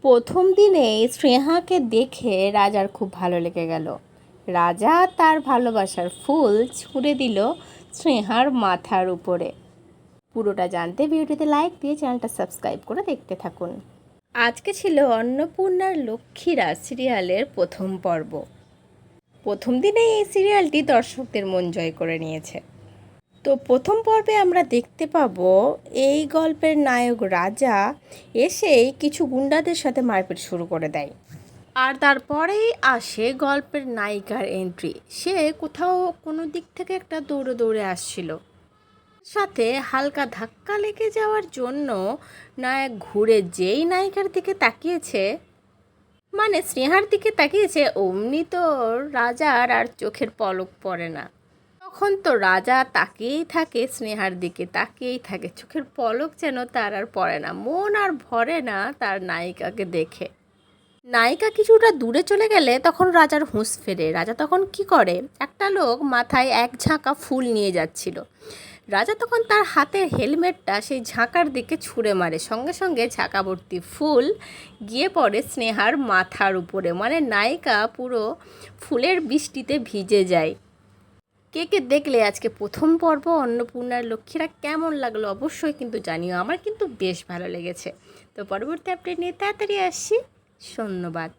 প্রথম দিনেই স্নেহাকে দেখে রাজার খুব ভালো লেগে গেল। রাজা তার ভালোবাসার ফুল ছুঁড়ে দিল স্নেহার মাথার উপরে। পুরোটা জানতে ভিডিওটিতে লাইক দিয়ে চ্যানেলটা সাবস্ক্রাইব করে দেখতে থাকুন। আজকে ছিল অন্নপূর্ণার লক্ষ্মীরা সিরিয়ালের প্রথম পর্ব। প্রথম দিনেই এই সিরিয়ালটি দর্শকদের মন জয় করে নিয়েছে। তো প্রথম পর্বে আমরা দেখতে পাবো এই গল্পের নায়ক রাজা এসেই কিছু গুন্ডাদের সাথে মারপিট শুরু করে দেয়। আর তারপরেই আসে গল্পের নায়িকার এন্ট্রি। সে কোথাও কোনো দিক থেকে একটা দৌড়ে দৌড়ে আসছিল, সাথে হালকা ধাক্কা লেগে যাওয়ার জন্য নায়ক ঘুরে যেই নায়িকার দিকে তাকিয়েছে, মানে স্নেহার দিকে তাকিয়েছে, অমনি তো রাজার আর চোখের পলক পড়ে না। তখন তো রাজা তাকিয়েই থাকে, স্নেহার দিকে তাকিয়েই থাকে, চোখের পলক যেন তার আর পড়ে না, মন আর ভরে না তার নায়িকাকে দেখে। নায়িকা কিছুটা দূরে চলে গেলে তখন রাজার হুঁশ ফেরে। রাজা তখন কি করে, একটা লোক মাথায় এক ঝাঁকা ফুল নিয়ে যাচ্ছিল। রাজা তখন তার হাতের হেলমেটটা সেই ঝাঁকার দিকে ছুঁড়ে মারে, সঙ্গে সঙ্গে ঝাঁকা ভর্তি ফুল গিয়ে পড়ে স্নেহার মাথার উপরে, মানে নায়িকা পুরো ফুলের বৃষ্টিতে ভিজে যায়। কে কে দেখলে আজকে প্রথম পর্ব অন্নপূর্ণার লক্ষ্মীরা, কেমন লাগলো অবশ্যই কিন্তু জানিও। আমার কিন্তু বেশ ভালো লেগেছে। তো পরবর্তী আপডেট নিয়ে তাড়াতাড়ি আসছি। ধন্যবাদ।